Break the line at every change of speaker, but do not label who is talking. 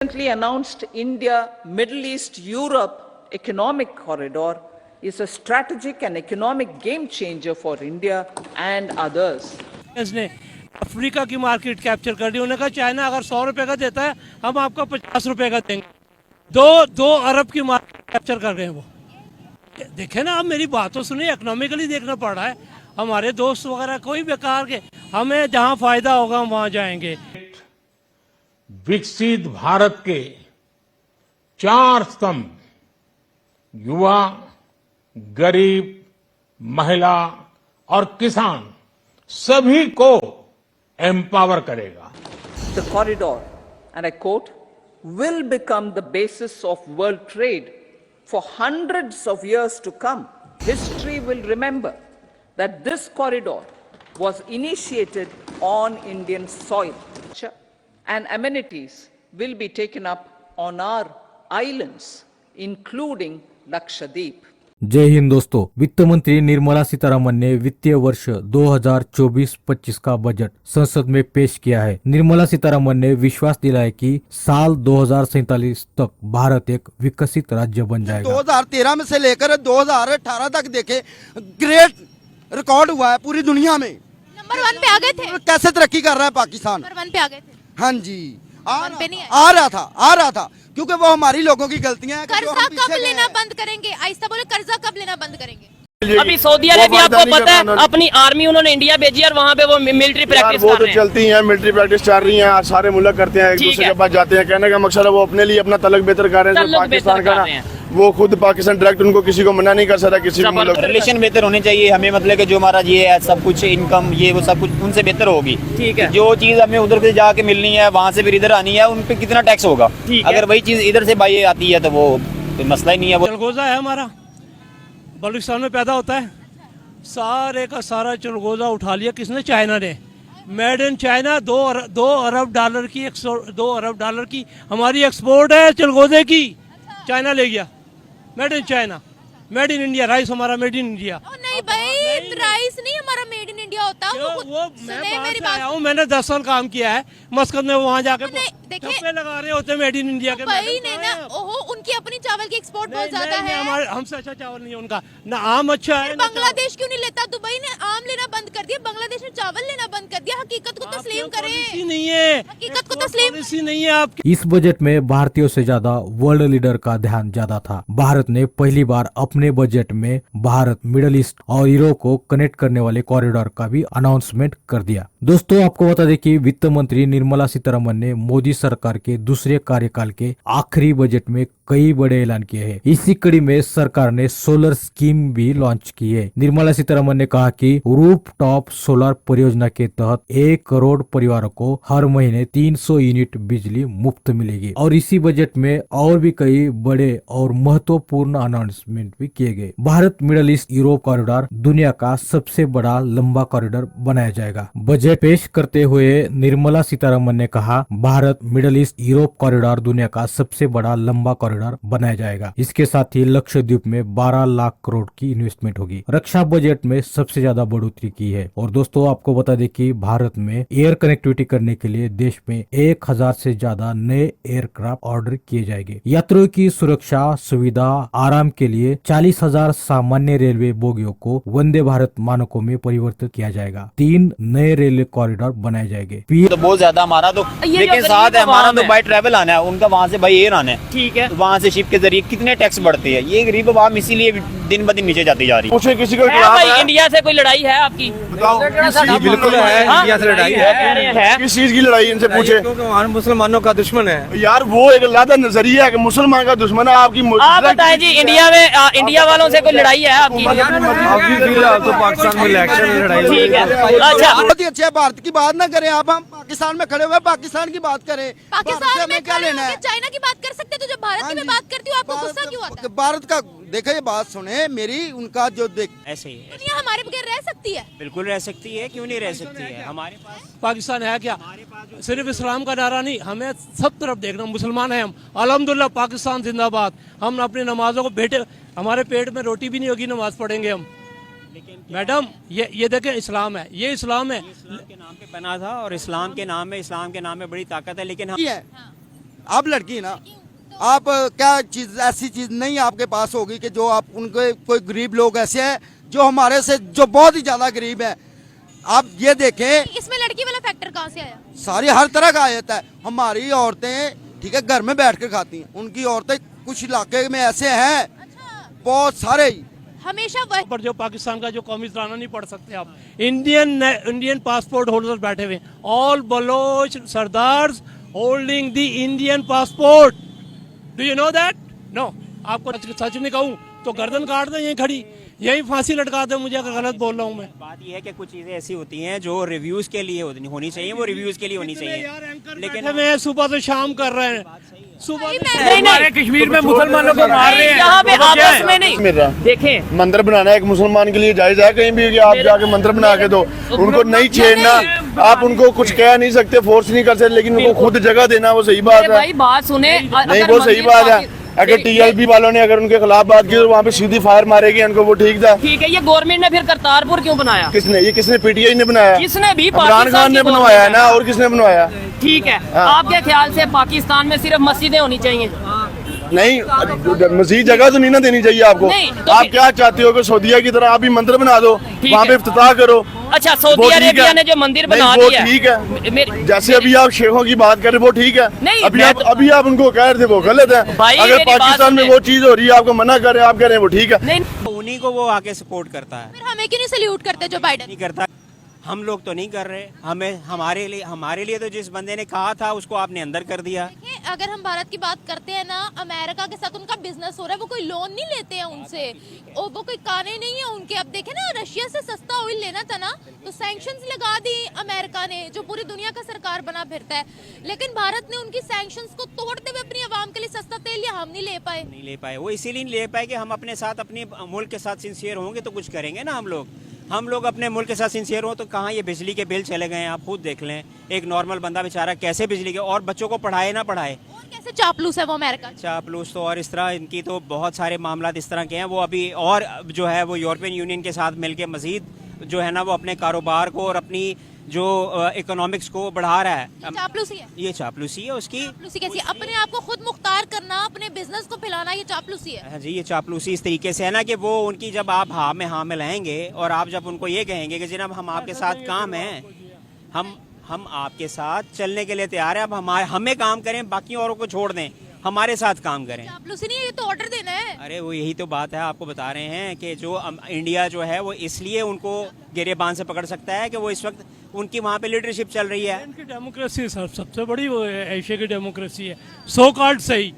Recently announced India, Middle East, Europe economic corridor is a strategic and economic game changer for India and others.
इसने Africa की market capture कर दी। उन्होंने कहा China अगर 100 रुपए का देता है हम आपको 50 रुपए का देंगे। दो अरब की मार्केट कैप्चर कर गए वो। देखे ना, आप मेरी बात तो सुनिए, इकोनॉमिकली देखना पड़ रहा है। हमारे दोस्त वगैरह कोई बेकार के, हमें जहां फायदा होगा हम वहां जाएंगे।
विकसित भारत के 4 स्तंभ युवा, गरीब, महिला और किसान सभी को एम्पावर करेगा।
The corridor, and I quote, will become the basis of world trade for hundreds of years to come. History will remember that this corridor was initiated on Indian soil, and amenities will be taken up on our islands, including Lakshadweep.
जय हिंद दोस्तों। वित्त मंत्री निर्मला सीतारमण ने वित्तीय वर्ष 2024-25 का budget संसद में पेश किया है। निर्मला सीतारमण ने विश्वास दिलाया कि साल 2047 तक भारत एक विकसित राज्य बन जाएगा।
2013 में से लेकर 2018 तक देखे, ग्रेट रिकॉर्ड हुआ है पूरी दुनिया में।
नंबर 1 पे आ गए थे।
कैसे तरक्की कर रहा है पाकिस्तान?
नंबर 1 पे आ गए थे।
हाँ जी, आ रहा था क्योंकि वो हमारी लोगों की गलतियां हैं।
कर्जा कब लेना बंद करेंगे? आहिस्ता बोलो, कर्जा कब लेना बंद करेंगे?
अभी सऊदी अरेबिया आपको पता है, अपनी आर्मी उन्होंने इंडिया भेजी और वहाँ पे वो मिलिट्री प्रैक्टिस
कर रहे हैं। चलती हैं, मिलिट्री प्रैक्टिस चल रही है, सारे मुल्क करते हैं, एक दूसरे के पास जाते हैं। कहने का मकसद है वो अपने लिए अपना तलक बेहतर कर रहे हैं। पाकिस्तान का वो खुद पाकिस्तान डायरेक्ट उनको किसी को मना नहीं कर सकता, किसी को मुल्क।
रिलेशन बेहतर होने चाहिए हमें, मतलब कि जो हमारा ये है सब कुछ इनकम ये वो सब कुछ उनसे बेहतर होगी। ठीक है, जो चीज हमें उधर से जाके मिलनी है वहाँ से फिर इधर आनी है, उन पे कितना टैक्स होगा? अगर वही चीज इधर से बाई आती है तो वो मसला ही नहीं है। वो
चलगोजा है हमारा, बलूचिस्तान में पैदा होता है। सारे का सारा चलगोजा उठा लिया किसने? चाइना ने। Made in China. 2 Arab dollar की हमारी एक्सपोर्ट है चलगोजे की। चाइना ले गया। Made in China, made in India. Rice हमारा मेड इन इंडिया।
नहीं भाई, राइस नहीं हमारा मेड इन इंडिया होता।
मैंने 10 साल काम किया है मस्कत में, वहाँ जाके ठप्पे लगा रहे होते मेड इन इंडिया के।
भाई नहीं ना, ओहो, उनकी अपनी चावल की एक्सपोर्ट बहुत ज्यादा है।
हमसे अच्छा चावल नहीं है उनका, ना आम अच्छा है।
बांग्लादेश क्यों नहीं लेता? दुबई ने आम लेना बंद कर दिया, बांग्लादेश ने चावल लेना बंद कर दिया। हकीकत को तस्लीम करें।
नहीं है,
हकीकत को तस्लीम
नहीं है आपकी।
इस बजट में भारतीयों से ज्यादा वर्ल्ड लीडर का ध्यान ज्यादा था। भारत ने पहली बार अपने बजट में भारत, मिडिल ईस्ट और यूरोप को कनेक्ट करने वाले कॉरिडोर का भी अनाउंसमेंट कर दिया। दोस्तों आपको बता दें कि वित्त मंत्री निर्मला सीतारमण ने मोदी सरकार के दूसरे कार्यकाल के आखिरी बजट में कई बड़े ऐलान किए हैं। इसी कड़ी में सरकार ने सोलर स्कीम भी लॉन्च की है। निर्मला सीतारमण ने कहा कि रूफटॉप सोलर परियोजना के तहत 1 करोड़ परिवारों को हर महीने 300 यूनिट बिजली मुफ्त मिलेगी। और इसी बजट में और भी कई बड़े और महत्वपूर्ण अनाउंसमेंट भी किए गए। Bharat, middle east, Europe corridor दुनिया का सबसे बड़ा लंबा कॉरिडोर बनाया जाएगा। बजट पेश करते हुए निर्मला सीतारमण ने कहा, Bharat, middle east, Europe corridor दुनिया का सबसे बड़ा लंबा कॉरिडोर बनाया जाएगा। इसके साथ ही लक्षद्वीप में 12 लाख करोड़ की इन्वेस्टमेंट होगी। रक्षा बजट में सबसे ज्यादा बढ़ोतरी की है। और दोस्तों आपको बता दें कि भारत में एयर कनेक्टिविटी करने के लिए देश में 1000 से ज्यादा नए एयरक्राफ्ट ऑर्डर किए जाएंगे। यात्रियों की सुरक्षा, सुविधा, आराम के लिए 40,000 सामान्य रेलवे बोगियों को वंदे भारत मानकों में परिवर्तित किया जाएगा। 3 नए रेलवे कॉरिडोर बनाए जाएंगे।
तो बहुत ज्यादा हमारा तो लेकिन साथ है, हमारा तो बाई ट्रेवल आना है, उनका वहाँ से बाई एयर आना है। ठीक है, वहाँ से शिप के जरिए कितने टैक्स बढ़ते हैं। ये गरीब आवाम इसीलिए दिन ब दिन नीचे जाती जा रही है।
किसी को
इंडिया से कोई लड़ाई है आपकी?
बिल्कुल है, इंडिया से लड़ाई है। किस चीज की लड़ाई इनसे पूछे?
मुसलमानों का दुश्मन है
यार, वो एक अलग नजरिया है कि मुसलमान का दुश्मन है आपकी।
आप बताएं जी, इंडिया में इंडिया वालों से कोई लड़ाई है आपकी?
तो पाकिस्तान में इलेक्शन में लड़ाई।
ठीक है, अच्छा
बहुत ही अच्छा है। भारत की बात ना करें आप, हम पाकिस्तान में खड़े हुए पाकिस्तान की बात करें।
पाकिस्तान में
क्या लेना है?
चाइना की बात कर सकते, तो जब भारत की मैं बात करती हूँ आपको गुस्सा क्यों आता है?
भारत का देखिए, ये बात सुने मेरी, उनका जो देख
ऐसे ही है।
दुनिया हमारे बगैर रह सकती है?
बिल्कुल रह सकती है, क्यों नहीं रह सकती है। हमारे पास
पाकिस्तान है क्या? सिर्फ इस्लाम का नारा नहीं, हमें सब तरफ देखना। मुसलमान है हम, अल्हम्दुलिल्लाह, पाकिस्तान जिंदाबाद। हम अपनी नमाजों को बेटे, हमारे पेट में रोटी भी नहीं होगी, नमाज पढ़ेंगे हम। मैडम ये देखें, इस्लाम है, ये इस्लाम है।
इस्लाम के नाम पे बना था और इस्लाम के नाम में बड़ी ताकत है। लेकिन
आप लड़की है ना, आप क्या चीज ऐसी चीज नहीं आपके पास होगी कि जो आप उनके कोई गरीब लोग ऐसे हैं जो हमारे से जो बहुत ही ज्यादा गरीब है। आप ये देखें,
इसमें लड़की वाला फैक्टर कहाँ से आया?
सारी हर तरह का आ जाता है। हमारी औरतें ठीक है घर में बैठ कर खाती हैं, उनकी औरतें कुछ इलाके में ऐसे हैं बहुत सारे ही।
हमेशा वही
पर जो पाकिस्तान का जो कौमी तराना नहीं पढ़ सकते आप। इंडियन पासपोर्ट होल्डर्स बैठे हुए, all Baloch sardars holding the Indian passport. Do you know that? No. आपको सच नहीं कहूँ तो गर्दन काट दें यहीं खड़ी, यही फांसी लटका दे मुझे अगर गलत बोल रहा हूँ मैं।
बात यह है कि कुछ चीजें ऐसी होती हैं जो रिव्यूज के लिए होनी चाहिए, वो रिव्यूज के लिए होनी चाहिए।
लेकिन हमें सुबह से शाम कर रहे हैं, सुबह
नहीं,
कश्मीर में मुसलमानों को मार रहे हैं,
यहाँ पे आपस में नहीं।
मिल रहा
देखें,
मंदिर बनाना एक मुसलमान के लिए जायज है कहीं भी कि आप जाके मंदिर बना के दो, उनको नहीं छेड़ना, आप उनको कुछ कह नहीं सकते, फोर्स नहीं कर सकते, लेकिन उनको खुद जगह देना वो सही बात है।
भाई बात सुने,
नहीं वो सही बात है। अगर टीएलपी वालों ने अगर उनके खिलाफ बात की तो वहाँ पे सीधी फायर मारेगी उनको, वो ठीक था।
ठीक है, ये गवर्नमेंट ने फिर करतारपुर क्यों बनाया?
किसने पीटीआई ने बनाया?
किसने भी
इमरान खान ने बनवाया है ना, और किसने बनवाया?
ठीक है, आपके ख्याल से पाकिस्तान में सिर्फ मस्जिदें होनी चाहिए?
नहीं, मजीद जगह तो नहीं ना देनी चाहिए आपको।
नहीं, तो
आप क्या चाहते हो कि सऊदीया की तरह आप भी मंदिर बना दो, वहाँ पे इफ्तिताह करो?
अच्छा,
वो
सऊदी
ठीक
अरेबिया
है।
ने जो मंदिर
नहीं,
बना
वो
दिया
ठीक है।
मेरे-
जैसे अभी आप शेखों की बात कर रहे वो ठीक है।
नहीं,
अभी
मैं
आप
तो-
अभी आप उनको कह रहे थे वो गलत है।
भाई,
अगर
मेरी बात
पाकिस्तान में
सुने।
वो चीज हो रही है आपको मना कर रहे हैं, आप कह रहे हैं वो ठीक है।
नहीं,
उन्हीं को वो आके सपोर्ट करता है,
फिर हमें क्यों नहीं सल्यूट करते जो बाइडेन?
नहीं करता। हम लोग तो नहीं कर रहे, हमारे लिए तो जिस बंदे ने कहा था उसको आपने अंदर कर दिया।
देखिए, अगर हम भारत की बात करते हैं ना, अमेरिका के साथ उनका बिजनेस हो रहा है, वो कोई लोन नहीं लेते हैं उनसे, और वो कोई काने नहीं है उनके। अब देखे ना, रशिया से सस्ता ऑयल लेना था ना, तो सैंक्शंस लगा दी अमेरिका ने, जो पूरी दुनिया का सरकार बना फिरता है। लेकिन भारत ने उनकी सैंक्शंस को तोड़ते हुए अपनी आवाम के लिए सस्ता तेल लिया, हम नहीं ले पाए।
नहीं ले पाए, वो इसीलिए नहीं ले पाए कि हम अपने साथ, अपने मुल्क के साथ सिंसियर होंगे तो कुछ करेंगे ना। हम लोग अपने मुल्क के साथ सिंसियर हो तो कहाँ ये बिजली के बिल चले गए हैं, आप खुद देख लें। एक नॉर्मल बंदा बेचारा कैसे बिजली के, और बच्चों को पढ़ाए ना पढ़ाए।
और कैसे चापलूस है वो अमेरिका?
चापलूस तो, और इस तरह इनकी तो बहुत सारे मामला इस तरह के हैं। वो अभी और जो है वो यूरोपियन यूनियन के साथ मिलके मजीद जो है ना वो अपने कारोबार को और अपनी जो इकोनॉमिक्स को बढ़ा रहा है।
चापलूसी है,
ये चापलूसी है उसकी।
चापलूसी कैसी? अपने आप को खुद मुख्तार करना, अपने बिजनेस को फैलाना, ये चापलूसी है।
हाँ जी, ये चापलूसी इस तरीके से है ना कि वो उनकी जब आप हाँ में लाएंगे और आप जब उनको ये कहेंगे कि जनाब हम आपके साथ काम हैं, हम आपके साथ चलने के लिए तैयार हैं, अब हमें काम करें, बाकी औरों को छोड़ दें, हमारे साथ काम करें।
चापलूसी नहीं है, ये तो ऑर्डर देना है।
अरे वो यही तो बात है, आपको बता रहे हैं कि जो इंडिया जो है वो इसलिए उनको गिरेबान से पकड़ सकता है कि वो इस वक्त उनकी वहाँ पे लीडरशिप चल रही है।
इनकी डेमोक्रेसी सबसे बड़ी वो है, एशिया की डेमोक्रेसी है, सो कॉल्ड सही।